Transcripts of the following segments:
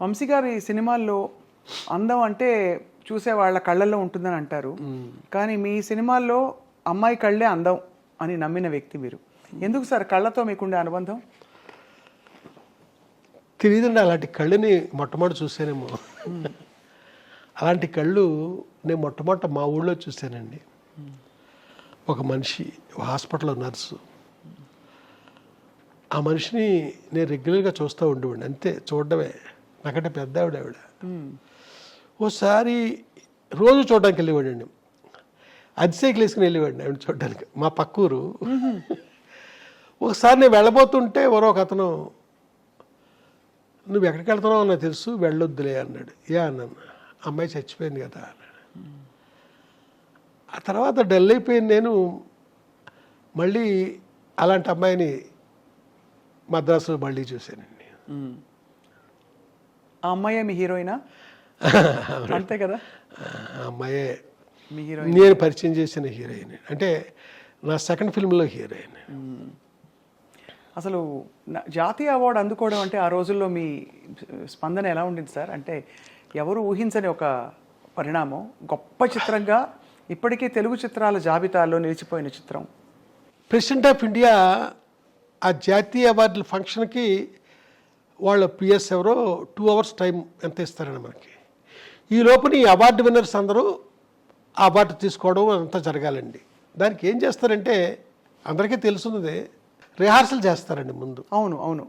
వంశీ గారి సినిమాల్లో అందం అంటే చూసే వాళ్ళ కళ్ళల్లో ఉంటుందని అంటారు. కానీ మీ సినిమాల్లో అమ్మాయి కళ్ళే అందం అని నమ్మిన వ్యక్తి మీరు. ఎందుకు సార్ కళ్ళతో మీకుండే అనుబంధం? తెలియదండి, అలాంటి కళ్ళని మొట్టమొదటి చూసానేమో. అలాంటి కళ్ళు నేను మొట్టమొదట మా ఊళ్ళో చూశానండి. ఒక మనిషి హాస్పిటల్లో నర్సు, ఆ మనిషిని నేను రెగ్యులర్గా చూస్తూ ఉండేవాడిని, అంతే చూడడమే. నాకంటే పెద్ద ఆవిడ. ఓసారి రోజు చూడడానికి వెళ్ళేవాడండి, అతిశైకిల్ వేసుకుని వెళ్ళేవాడిని ఆవిడ చూడడానికి, మా పక్కూరు. ఒకసారి నేను వెళ్ళబోతుంటే ఎవరో ఒక అతను, నువ్వు ఎక్కడికి వెళ్తున్నావు నాకు తెలుసు, వెళ్ళొద్దులే అన్నాడు. అన్నాను, అమ్మాయి చచ్చిపోయింది కదా అన్నాడు. ఆ తర్వాత డల్ అయిపోయింది. నేను మళ్ళీ అలాంటి అమ్మాయిని మద్రాసులో మళ్ళీ చూశానండి. ఆ అమ్మాయే మీ హీరోయినా? అంతే కదా, ఆ అమ్మాయే మీ హీరోయిన్. నేను పరిచయం చేసిన హీరోయిన్, అంటే నా సెకండ్ ఫిల్మ్లో హీరోయిన్. అసలు జాతీయ అవార్డు అందుకోవడం అంటే ఆ రోజుల్లో మీ స్పందన ఎలా ఉండింది సార్? అంటే ఎవరు ఊహించని ఒక పరిణామం, గొప్ప చిత్రంగా ఇప్పటికీ తెలుగు చిత్రాల జాబితాలో నిలిచిపోయిన చిత్రం. ప్రెసిడెంట్ ఆఫ్ ఇండియా ఆ జాతీయ అవార్డుల ఫంక్షన్కి వాళ్ళ పిఎస్ ఎవరో 2 hours టైం ఎంత ఇస్తారండి మనకి. ఈ లోపల ఈ అవార్డు విన్నర్స్ అందరూ ఆ అవార్డు తీసుకోవడం అంతా జరగాలండి. దానికి ఏం చేస్తారంటే అందరికీ తెలుసున్నదే, రిహార్సల్ చేస్తారండి ముందు. అవును అవును,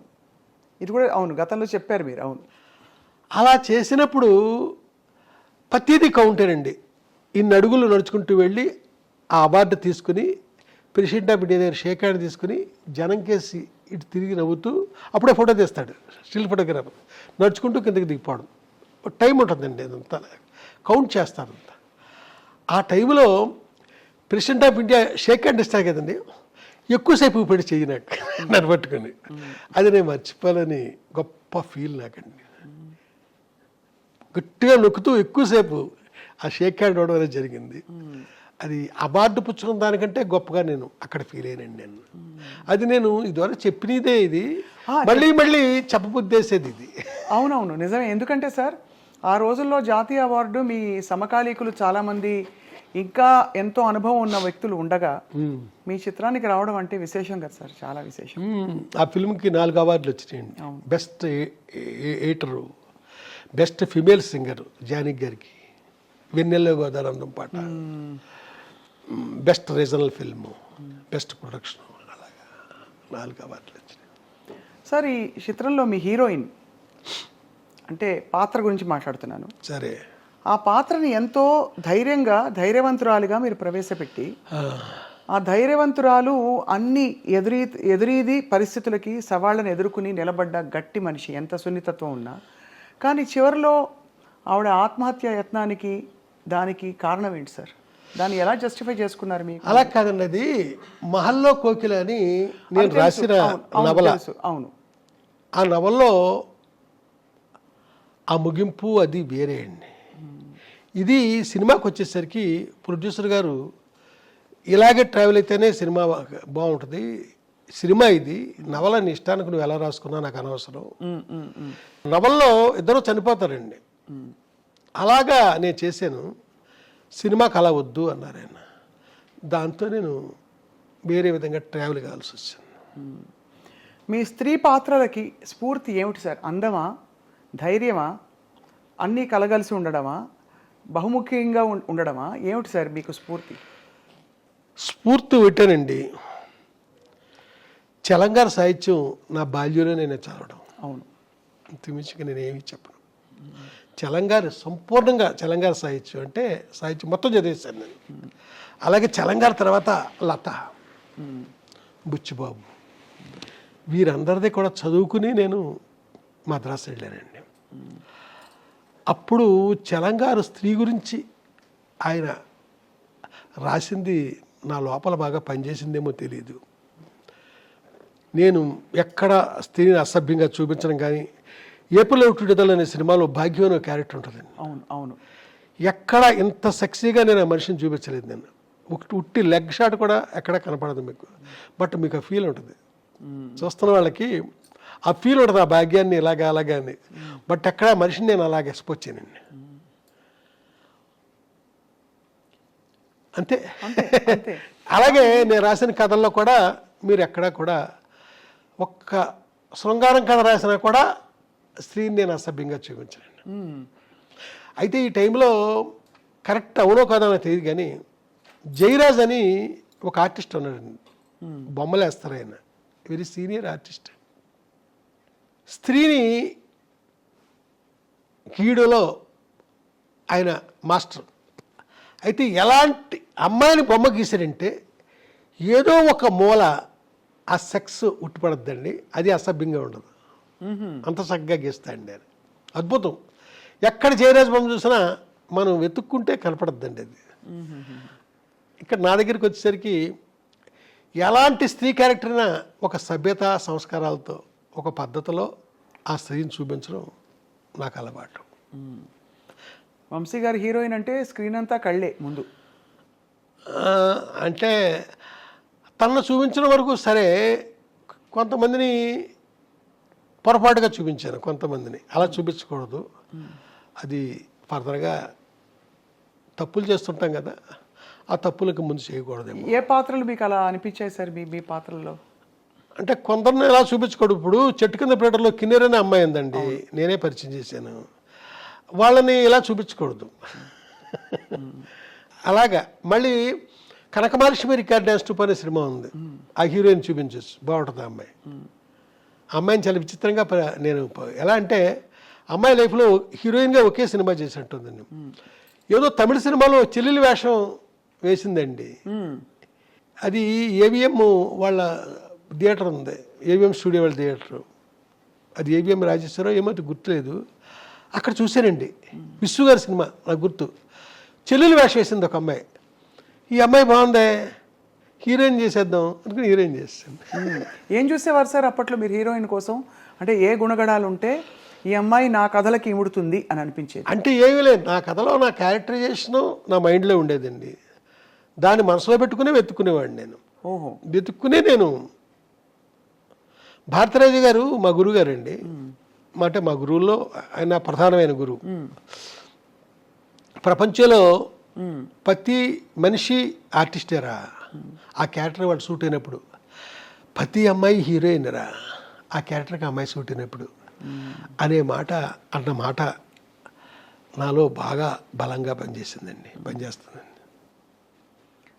ఇది కూడా అవును, గతంలో చెప్పారు మీరు. అవును, అలా చేసినప్పుడు ప్రతిదీ కౌంటేనండి. ఇన్ని అడుగులు నడుచుకుంటూ వెళ్ళి ఆ అవార్డు తీసుకుని ప్రెసిడెంట్ ఆఫ్ ఇండియా దగ్గర షేక్ హ్యాండ్ తీసుకుని జనం కేసి ఇటు తిరిగి నవ్వుతూ అప్పుడే ఫోటో తీస్తాడు, స్టిల్ ఫోటోగ్రాఫర్. నడుచుకుంటూ కిందకి దిగిపోవడం టైం ఉంటుందండి, అదంతా కౌంట్ చేస్తారంతా. ఆ టైంలో president of India shake hand ఇస్తారు కదండి, ఎక్కువసేపు పెట్టి చెయ్యి నాకు నన్ను పట్టుకొని. అది నేను మర్చిపోవాలని గొప్ప ఫీల్ నాకండి. గట్టిగా నొక్కుతూ ఎక్కువసేపు ఆ షేక్ హ్యాండ్ అవడం అనేది జరిగింది. అది అవార్డు పుచ్చుకున్న దానికంటే గొప్పగా నేను అక్కడ ఫీల్ అయ్యానండి. నేను అది నేను ఇదివరకు చెప్పినదే, ఇది మళ్ళీ మళ్ళీ చెప్పబుద్దేసేది ఇది. అవునవును నిజమే. ఎందుకంటే సార్ ఆ రోజుల్లో జాతీయ అవార్డు మీ సమకాలీకులు చాలామంది ఇంకా ఎంతో అనుభవం ఉన్న వ్యక్తులు ఉండగా మీ చిత్రానికి రావడం అంటే విశేషం కదా సార్, చాలా విశేషం. ఆ ఫిల్మ్కి 4 అవార్డులు వచ్చినాయండి. Best editor, best female singer Janaki గారికి, వెన్నెల్లో గోదానందం పాట, best regional film, best production, అలాగా 4 అవార్డులు వచ్చినాయి. సార్ ఈ చిత్రంలో మీ హీరోయిన్ అంటే పాత్ర గురించి మాట్లాడుతున్నాను. సరే, ఆ పాత్రని ఎంతో ధైర్యవంతురాలుగా మీరు ప్రవేశపెట్టి, ఆ ధైర్యవంతురాలు అన్ని ఎదురీది పరిస్థితులకి సవాళ్ళను ఎదుర్కొని నిలబడ్డ గట్టి మనిషి, ఎంత సున్నితత్వం ఉన్నా. కానీ చివరిలో ఆవిడ ఆత్మహత్య యత్నానికి దానికి కారణం ఏంటి సార్? దాన్ని ఎలా జస్టిఫై చేసుకున్నారు మీకు? అలా కాదండి, అది మహల్లో కోకిల అని నేను రాసిన నవల. అవును, ఆ నవల్లో ఆ ముగింపు అది వేరే అండి. ఇది సినిమాకి వచ్చేసరికి ప్రొడ్యూసర్ గారు ఇలాగే ట్రావెల్ అయితేనే సినిమా బాగుంటుంది, సినిమా ఇది, నవల నీ ఇష్టానికి నువ్వు ఎలా రాసుకున్నా నాకు అనవసరం. నవల్లో ఇద్దరు చనిపోతారండి, అలాగా నేను చేశాను, సినిమాకి అలా వద్దు అన్నారు ఆయన. దాంతో నేను వేరే విధంగా ట్రావెల్ కావాల్సి వచ్చింది. మీ స్త్రీ పాత్రలకి స్ఫూర్తి ఏమిటి సార్? అందమా, ధైర్యమా, అన్నీ కలగలిసి ఉండడమా, బహుముఖ్యంగా ఉండడమా, ఏమిటి సార్ మీకు స్ఫూర్తి? స్ఫూర్తి పెట్టానండి, చలంగార సాహిత్యం నా బాల్యంలో నేను చదవడం. అవును, ఇంతమించిగా నేను ఏమి చెప్పను. చలంగారు సంపూర్ణంగా చలంగార సాహిత్యం అంటే సాహిత్యం మొత్తం చదివేశాను నేను. అలాగే చలంగార తర్వాత లత, బుచ్చిబాబు, వీరందరిది కూడా చదువుకుని నేను మద్రాసు వెళ్ళానండి. అప్పుడు చలంగారు స్త్రీ గురించి ఆయన రాసింది నా లోపల బాగా పనిచేసిందేమో తెలియదు. నేను ఎక్కడ స్త్రీని అసభ్యంగా చూపించడం కానీ, ఏప్రిల్ 1 అనే సినిమాలో భాగ్యం అనే క్యారెక్టర్ ఉంటుందండి. అవును అవును, ఎక్కడ ఇంత సెక్సీగా నేను ఆ మనిషిని చూపించలేదు. నేను ఉట్టి లెగ్ షాట్ కూడా ఎక్కడ కనపడదు మీకు, బట్ మీకు ఆ ఫీల్ ఉంటుంది చూస్తున్న వాళ్ళకి. ఆ ఫీల్ ఉంటుంది ఆ భాగ్యాన్ని అలాగా అని. బట్ ఎక్కడ మనిషిని నేను అలాగ ఎక్స్పోజ్ చేయనండి. అంతే. అంతే. అలాగే నేను రాసిన కథల్లో కూడా మీరు ఎక్కడా కూడా ఒక్క శృంగారం కథ రాసినా కూడా స్త్రీని నేను అసభ్యంగా చూపించానండి. అయితే ఈ టైంలో కరెక్ట్ అవునో కాదో నాకు తెలియదు కానీ జయరాజ్ అని ఒక ఆర్టిస్ట్ ఉన్నాడండి, బొమ్మలు వేస్తారు ఆయన, వెరీ సీనియర్ ఆర్టిస్ట్. స్త్రీని గీయడంలో ఆయన మాస్టర్. అయితే ఎలాంటి అమ్మాయిని బొమ్మ గీసాడంటే ఏదో ఒక మూల ఆ సెక్స్ ఉట్టిపడద్దండి, అది అసభ్యంగా ఉండదు, అంత చక్కగా గీస్తాడండి ఆయన. అద్భుతం. ఎక్కడ జయరాజ్ బొమ్మ చూసినా మనం వెతుక్కుంటే కనపడద్దండి అది. ఇక్కడ నా దగ్గరికి వచ్చేసరికి ఎలాంటి స్త్రీ క్యారెక్టర్ అయినా ఒక సభ్యత సంస్కారాలతో ఒక పద్ధతిలో ఆ స్త్రీని చూపించడం నాకు అలవాటు. వంశీ గారి హీరోయిన్ అంటే స్క్రీన్ అంతా కళ్ళే ముందు. అంటే తనను చూపించిన వరకు సరే, కొంతమందిని పొరపాటుగా చూపించాను, కొంతమందిని అలా చూపించకూడదు, అది ఫర్దర్గా తప్పులు చేస్తుంటాం కదా, ఆ తప్పులకు ముందు చేయకూడదేమో. ఏ పాత్రలు మీకు అలా అనిపించాయి సార్ మీ పాత్రల్లో? అంటే కొందరిని ఎలా చూపించకూడదు. ఇప్పుడు చెట్టు కింద పీటర్లో కిన్నెర్ అనే అమ్మాయి ఉందండి, నేనే పరిచయం చేశాను, వాళ్ళని ఇలా చూపించకూడదు. అలాగా మళ్ళీ కనకమహాలక్ష్మి రికార్డ్ డ్యాన్స్ టూప్ అనే సినిమా ఉంది, ఆ హీరోయిన్ చూపించచ్చు, బాగుంటుంది ఆ అమ్మాయి. ఆ అమ్మాయిని చాలా విచిత్రంగా నేను ఎలా అంటే అమ్మాయి లైఫ్లో హీరోయిన్గా ఒకే సినిమా చేసినట్టుందండి. ఏదో తమిళ సినిమాలో చెల్లెలి వేషం వేసిందండి. అది ఏవిఎం వాళ్ళ థియేటర్ ఉంది, ఏవిఎం స్టూడియో వాళ్ళ థియేటరు, అది ఏవిఎం రాజేశ్వరరావు ఏమో గుర్తులేదు, అక్కడ చూశానండి. విశ్వ గారి సినిమా నాకు గుర్తు, చెల్లెలు వేషం వేసింది ఒక అమ్మాయి. ఈ అమ్మాయి బాగుందే, హీరోయిన్ చేసేద్దాం అనుకుని హీరోయిన్ చేస్తాను. ఏం చూసేవారు సార్ అప్పట్లో మీరు హీరోయిన్ కోసం? అంటే ఏ గుణగణాలు ఉంటే ఈ అమ్మాయి నా కథలకి ఇముడుతుంది అని అనిపించేది? అంటే ఏమీ లేదు, నా కథలో నా క్యారెక్టరైజేషను నా మైండ్లో ఉండేదండి, దాన్ని మనసులో పెట్టుకునే వెతుక్కునేవాడిని నేను. ఓహో. వెతుక్కునే నేను. భారతరాజు గారు మా గురువు గారండి, అంటే మా గురువుల్లో ఆయన ప్రధానమైన గురువు. ప్రపంచంలో ప్రతి మనిషి ఆర్టిస్టేరా, ఆ క్యారెక్టర్ వాడు సూట్ అయినప్పుడు. ప్రతి అమ్మాయి హీరోయిన్ రా, ఆ క్యారెక్టర్కి అమ్మాయి సూట్ అయినప్పుడు అనే మాట అన్న మాట నాలో బాగా బలంగా పనిచేసిందండి, పనిచేస్తుందండి.